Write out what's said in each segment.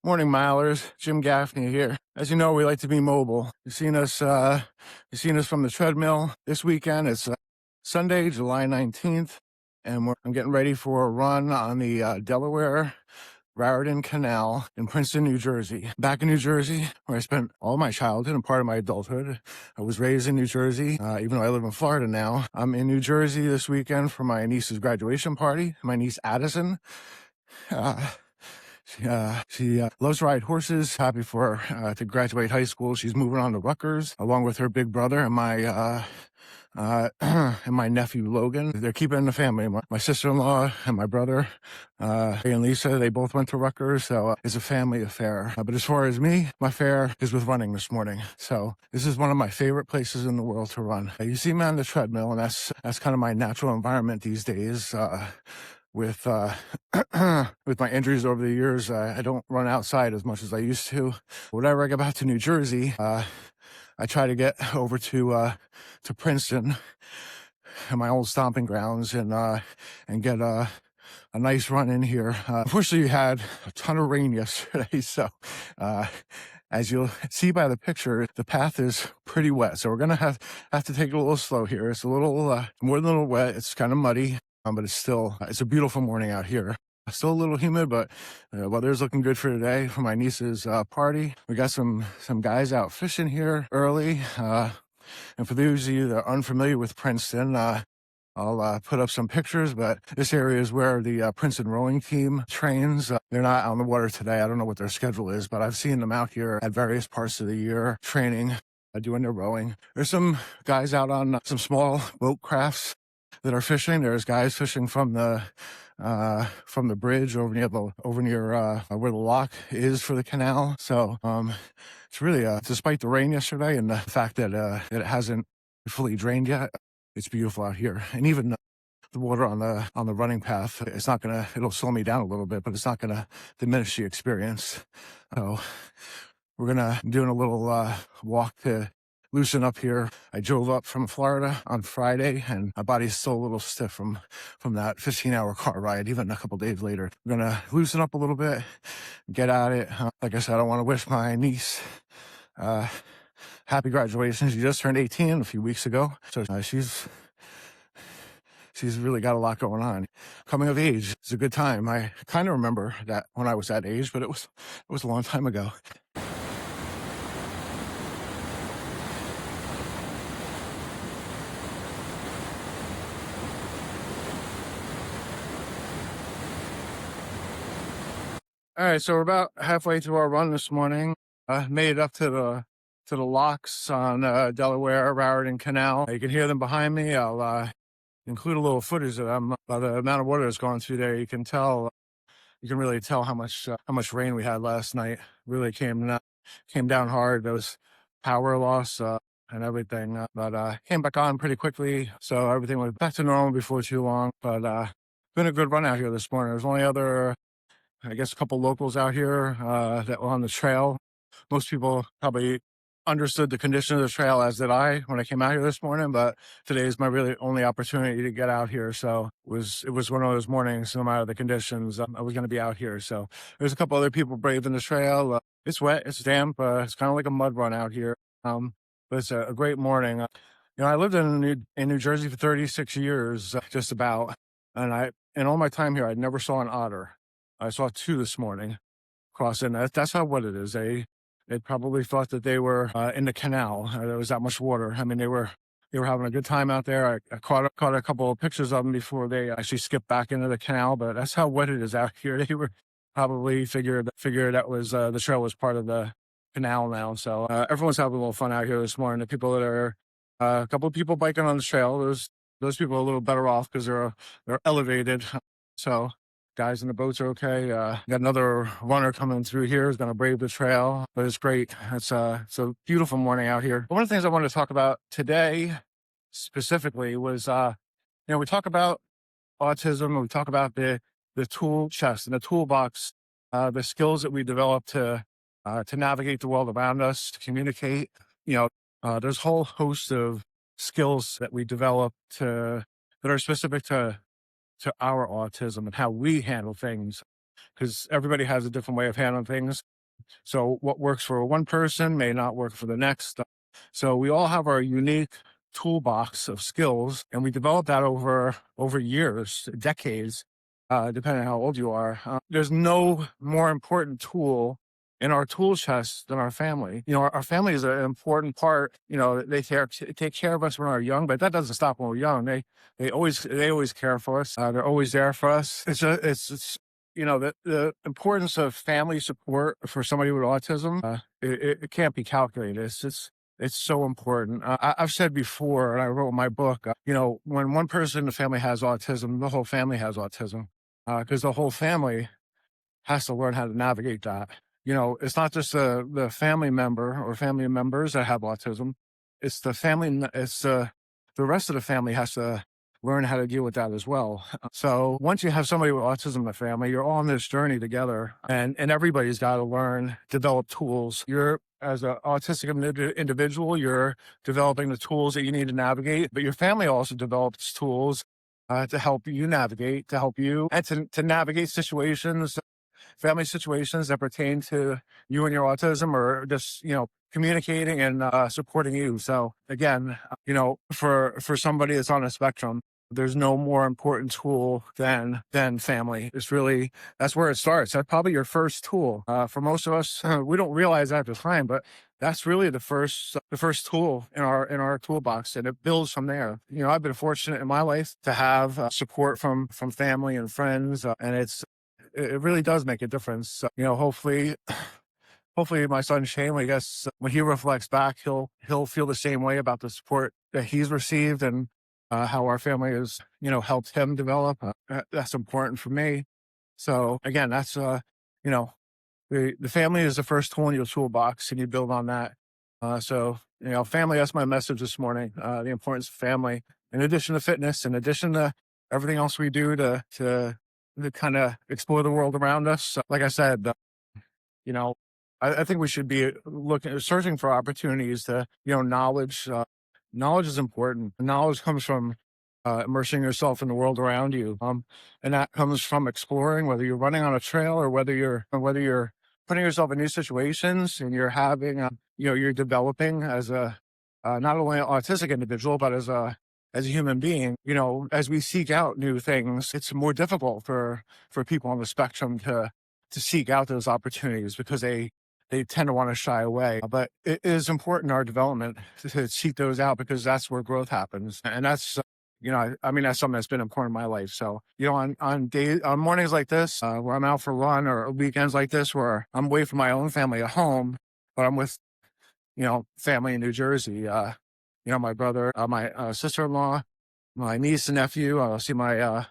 Morning, milers. Jim Gaffney here. As you know, we like to be mobile. You've seen us from the treadmill this weekend. It's Sunday, July 19th, and I'm getting ready for a run on the Delaware Raritan Canal in Princeton, New Jersey. Back in New Jersey, where I spent all my childhood and part of my adulthood. I was raised in New Jersey, even though I live in Florida now. I'm in New Jersey this weekend for my niece's graduation party. My niece Addison. Uh, she loves to ride horses. Happy for her to graduate high school. She's moving on to Rutgers, along with her big brother and my nephew Logan. They're keeping the family. My sister-in-law and my brother, and Lisa, they both went to Rutgers, so it's a family affair. But as far as me, my fare is with running this morning. So this is one of my favorite places in the world to run. You see me on the treadmill, and that's kind of my natural environment these days. With with my injuries over the years, I don't run outside as much as I used to. Whenever I get back to New Jersey, I try to get over to Princeton and my old stomping grounds and get a nice run in here. Unfortunately, we had a ton of rain yesterday, so as you'll see by the picture, the path is pretty wet. So we're gonna have to take it a little slow here. It's a little more than a little wet. It's kind of muddy. But it's a beautiful morning out here. Still a little humid, but weather's looking good for today for my niece's party. We got some guys out fishing here early. And for those of you that are unfamiliar with Princeton, I'll put up some pictures, but this area is where the Princeton rowing team trains. They're not on the water today. I don't know what their schedule is, but I've seen them out here at various parts of the year training, doing their rowing. There's some guys out on some small boat crafts that are fishing. There's guys fishing from the bridge over near where the lock is for the canal. So it's really despite the rain yesterday and the fact that it hasn't fully drained yet, it's beautiful out here. And even the water on the running path, it'll slow me down a little bit, but it's not gonna diminish the experience. So we're doing a little walk to loosen up here. I drove up from Florida on Friday, and my body's still a little stiff from that 15-hour car ride, even a couple days later. I'm gonna loosen up a little bit, get at it. Like I said, I want to wish my niece happy graduation. She just turned 18 a few weeks ago, so she's really got a lot going on. Coming of age is a good time. I kind of remember that when I was that age, but it was a long time ago. All right, so we're about halfway through our run this morning. Made it up to the locks on Delaware Raritan Canal. You can hear them behind me. I'll include a little footage of them. By the amount of water that's going through there, you can really tell how much rain we had last night. Really came down hard. There was power loss and everything, but came back on pretty quickly. So everything went back to normal before too long. But been a good run out here this morning. There's only I guess a couple locals out here that were on the trail. Most people probably understood the condition of the trail, as did I when I came out here this morning, but today is my really only opportunity to get out here. So it was one of those mornings, no matter the conditions, I was going to be out here. So there's a couple other people braving the trail. It's wet, it's damp, it's kind of like a mud run out here. But it's a great morning. I lived in New Jersey for 36 years, just about, and in all my time here, I never saw an otter. I saw two this morning crossing. That's how wet it is. They probably thought that they were in the canal. There was that much water. I mean, they were having a good time out there. I caught a couple of pictures of them before they actually skipped back into the canal. But that's how wet it is out here. They were probably figured that was the trail was part of the canal now. So everyone's having a little fun out here this morning. The people that are a couple of people biking on the trail. Those people are a little better off because they're elevated. So guys in the boats are okay. Got another runner coming through here who's going to brave the trail, but it's great. It's a beautiful morning out here. One of the things I wanted to talk about today specifically was, we talk about autism. We talk about the tool chest and the toolbox, the skills that we develop to navigate the world around us, to communicate. There's a whole host of skills that we develop that are specific to our autism and how we handle things because everybody has a different way of handling things. So what works for one person may not work for the next. So we all have our unique toolbox of skills, and we develop that over years, decades, depending on how old you are. There's no more important tool in our tool chest than our family. Our family is an important part. They take care of us when we're young, but that doesn't stop when we're young. They always care for us. They're always there for us. The importance of family support for somebody with autism, it can't be calculated. It's so important. I've said before, and I wrote in my book, when one person in the family has autism, the whole family has autism, because the whole family has to learn how to navigate that. It's not just the family member or family members that have autism. It's the family. The rest of the family has to learn how to deal with that as well. So once you have somebody with autism in the family, you're all on this journey together, and everybody's got to learn, develop tools. You're, as an autistic individual, you're developing the tools that you need to navigate, but your family also develops tools to help you navigate, to help you, and to navigate family situations that pertain to you and your autism, or just, communicating and supporting you. So again, for somebody that's on a spectrum, there's no more important tool than family. That's where it starts. That's probably your first tool. For most of us, we don't realize that at the time, but that's really the first tool in our toolbox, and it builds from there. I've been fortunate in my life to have support from family and friends, and it really does make a difference. Hopefully my son Shane, I guess, when he reflects back, he'll feel the same way about the support that he's received, and how our family has, helped him develop. That's important for me. So again, that's, the family is the first tool in your toolbox, and you build on that. Family, that's my message this morning. The importance of family, in addition to fitness, in addition to everything else we do to kind of explore the world around us. Like I said, you know, I think we should be searching for opportunities to, knowledge. Knowledge is important. Knowledge comes from immersing yourself in the world around you, and that comes from exploring. Whether you're running on a trail, or whether you're putting yourself in new situations, and you're having, you're developing as a not only an autistic individual, but as a human being. As we seek out new things, it's more difficult for people on the spectrum to seek out those opportunities, because they tend to want to shy away. But it is important in our development to seek those out, because that's where growth happens. And that's, that's something that's been important in my life. So, on mornings like this, where I'm out for a run, or weekends like this, where I'm away from my own family at home, but I'm with, family in New Jersey, my brother, my sister-in-law, my niece and nephew. I'll see my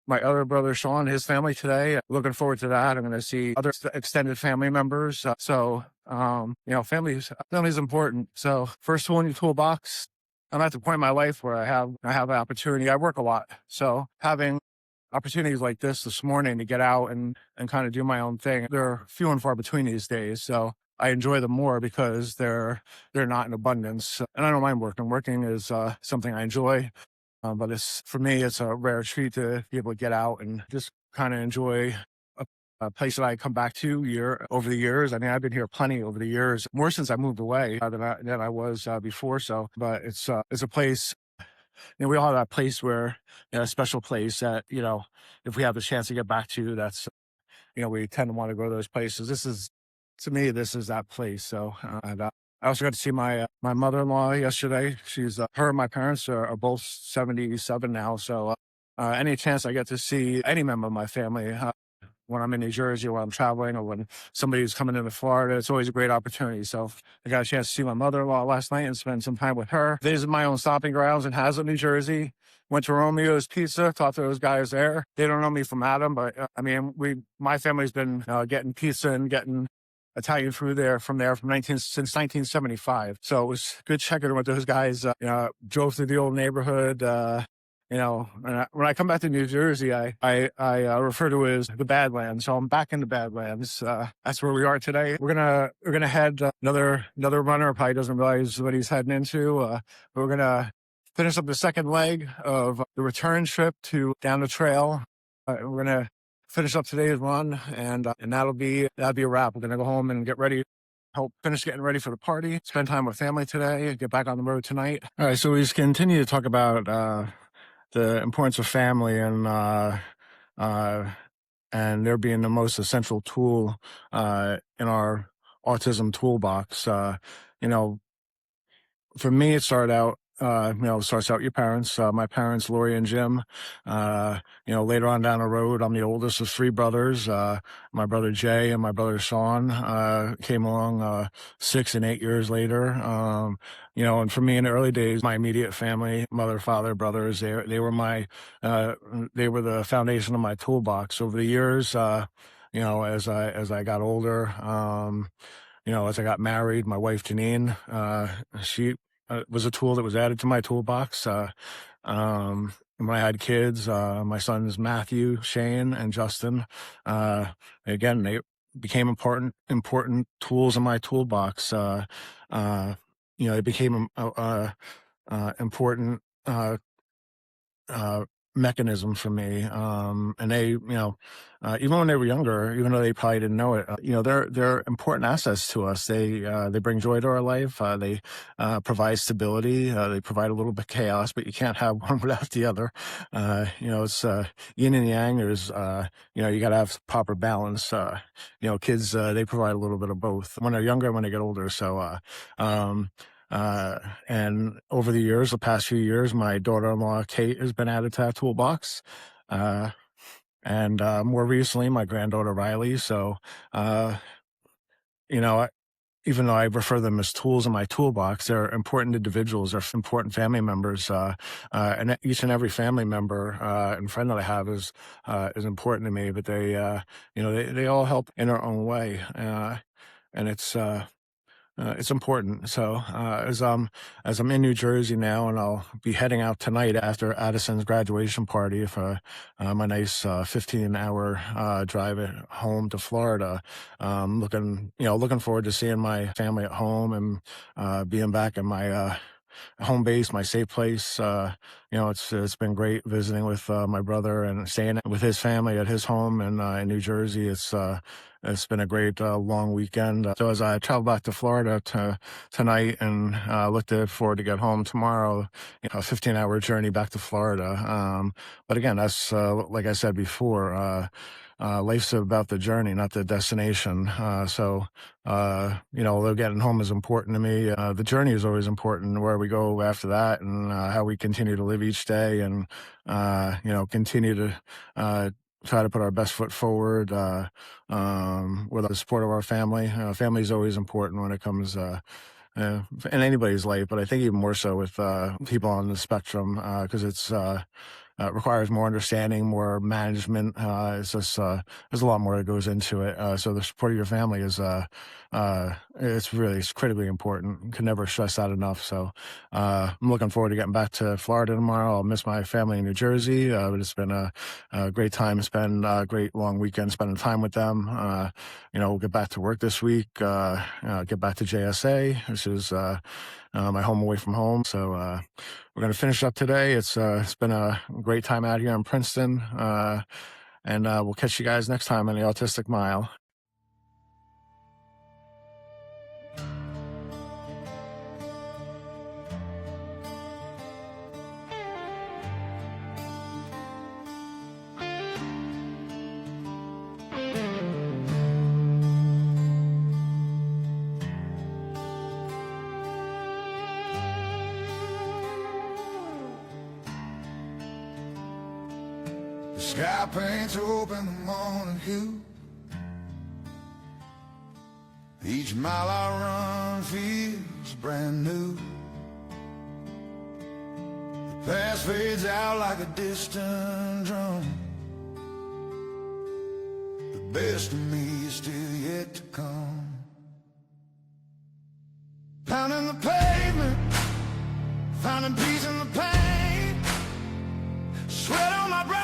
other brother, Sean, his family today. Looking forward to that. I'm going to see other extended family members. Family is important. So first tool in your toolbox. I'm at the point in my life where I have an opportunity. I work a lot. So having opportunities like this morning to get out and kind of do my own thing, they're few and far between these days. So I enjoy them more because they're not in abundance. And I don't mind working. Working is something I enjoy. But for me, it's a rare treat to be able to get out and just kind of enjoy a place that I come back to over the years. I mean, I've been here plenty over the years, more since I moved away than I was before. So, but it's a place. We all have that place where, a special place that, if we have the chance to get back to, that's, we tend to want to go to those places. To me, this is that place. So, I also got to see my mother-in-law yesterday. She's her and my parents are both 77 now. So any chance I get to see any member of my family when I'm in New Jersey, or when I'm traveling, or when somebody's coming into Florida, it's always a great opportunity. So I got a chance to see my mother-in-law last night and spend some time with her. Visit my own stopping grounds in Hazlet, New Jersey. Went to Romeo's Pizza, talked to those guys there. They don't know me from Adam, but my family's been getting pizza and getting Italian food since 1975. So it was good checking with those guys. Drove through the old neighborhood. When I come back to New Jersey, I refer to it as the Badlands. So I'm back in the Badlands. That's where we are today. We're gonna head another runner probably doesn't realize what he's heading into. We're gonna finish up the second leg of the return trip down the trail. We're gonna finish up today's run, and that'll be a wrap. We're gonna go home and get ready. Help finish getting ready for the party. Spend time with family today. Get back on the road tonight. All right, so we just continue to talk about the importance of family and there being the most essential tool in our autism toolbox. You know, for me, it started out, it starts out with your parents. My parents, Lori and Jim. Later on down the road, I'm the oldest of three brothers. My brother Jay and my brother Sean came along 6 and 8 years later. And for me in the early days, my immediate family, mother, father, brothers, they were the foundation of my toolbox. Over the years, as I got older, as I got married, my wife Janine, she was a tool that was added to my toolbox. When I had kids, my sons Matthew, Shane, and Justin, again, they became important tools in my toolbox. They became important mechanism for me. And they, even when they were younger, even though they probably didn't know it, they're important assets to us. They bring joy to our life. They provide stability. They provide a little bit of chaos, but you can't have one without the other. It's yin and yang. There's, you got to have proper balance. Kids, they provide a little bit of both when they're younger and when they get older. So, and over the years, the past few years, my daughter-in-law, Kate, has been added to that toolbox. And more recently, my granddaughter, Riley. So, even though I refer them as tools in my toolbox, they're important individuals, they're important family members. And each and every family member and friend that I have is important to me, but they all help in their own way. And it's important. So as I'm in New Jersey now, and I'll be heading out tonight after Addison's graduation party for my nice 15-hour drive home to Florida. Looking forward to seeing my family at home and being back in my home base, my safe place. It's been great visiting with my brother and staying with his family at his home in New Jersey. It's been a great long weekend. So as I travel back to Florida tonight and look forward to get home tomorrow, a 15-hour journey back to Florida. But again, that's like I said before. Life's about the journey, not the destination. Although getting home is important to me, the journey is always important, where we go after that and how we continue to live each day and, continue to try to put our best foot forward with the support of our family. Family is always important when it comes in anybody's life, but I think even more so with people on the spectrum because it requires more understanding, more management. It's just there's a lot more that goes into it. So the support of your family is it's critically important. Can never stress that enough. So I'm looking forward to getting back to Florida tomorrow. I'll miss my family in New Jersey, but it's been a great time to spend a great long weekend spending time with them. We'll get back to work this week. Get back to JSA, which is my home away from home. So we're going to finish up today. It's been a great time out here in Princeton. And we'll catch you guys next time on the Autistic Mile. Sky paints open the morning hue. Each mile I run feels brand new. The past fades out like a distant drum. The best of me is still yet to come. Pounding the pavement, finding peace in the pain. Sweat on my brow.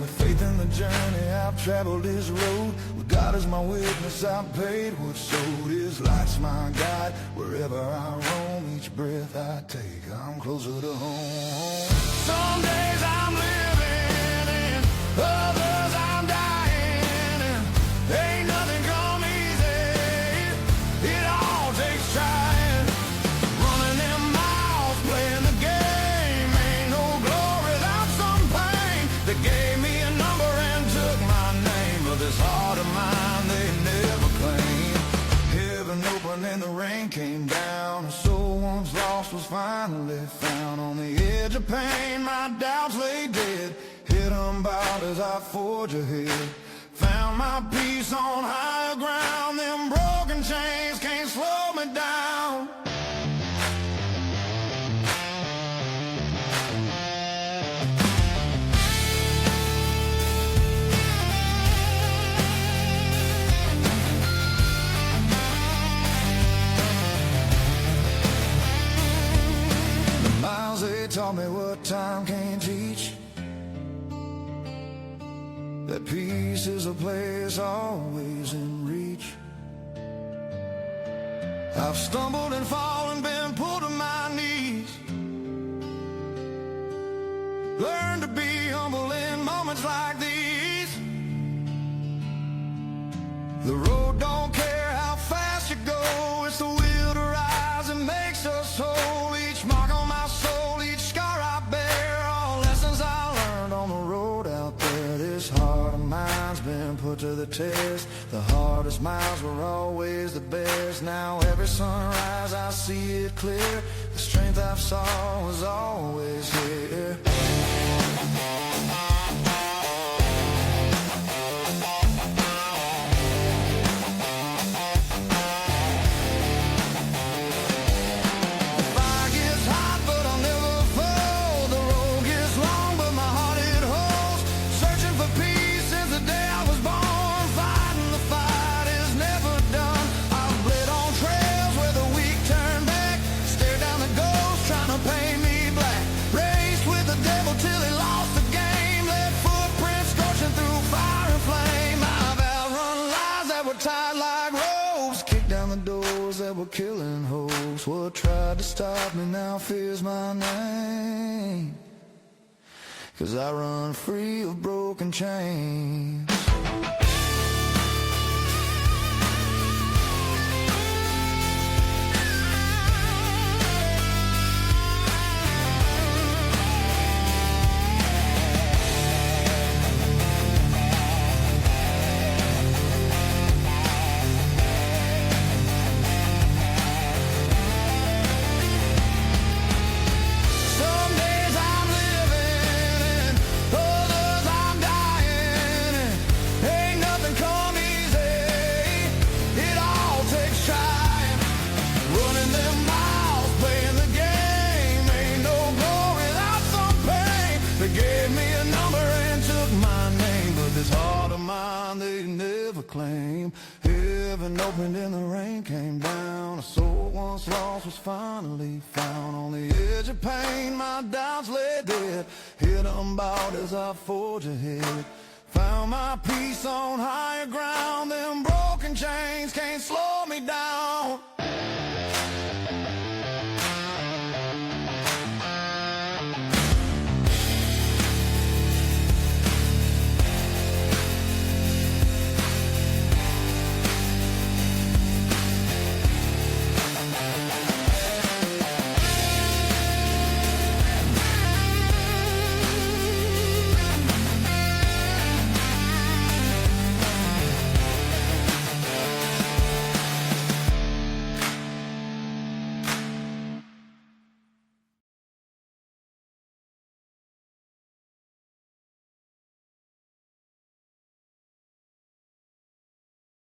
With faith in the journey, I've traveled this road. With God as my witness, I've paid wood sowed, his light's my guide. Wherever I roam, each breath I take, I'm closer to home. Some days I'm living and others I'm dying, and ain't nothing come easy. It all takes trying. Running them miles, playing the game. Ain't no glory without some pain. They gave me a number and took my name, but this heart of mine they never claimed. Heaven opened and the rain came down. A soul once lost was finally found. On the edge of pain, my doubts lay dead. Hit 'em bout as I forge ahead. Found my peace on higher ground. Them broken chains can't slow me down. The miles they taught me what time can't teach. That peace is a place always in reach. I've stumbled and fallen, been pulled to my knees. Learn to be humble in moments like these. The road don't care how fast you go. It's the will to rise that makes us whole. Each mark on my soul, each scar I bear, all lessons I learned on the road out there. This heart of mine's been put to the test. The hardest miles were always the best. Now every sunrise I see it clear. The strength I saw was always here. Were killing hopes. What tried to stop me now fears my name. 'Cause I run free of broken chains. Claim. Heaven opened and the rain came down. A soul once lost was finally found. On the edge of pain, my doubts lay dead. Hit 'em bout as I forge ahead. Found my peace on higher ground. Them broken chains can't slow me down.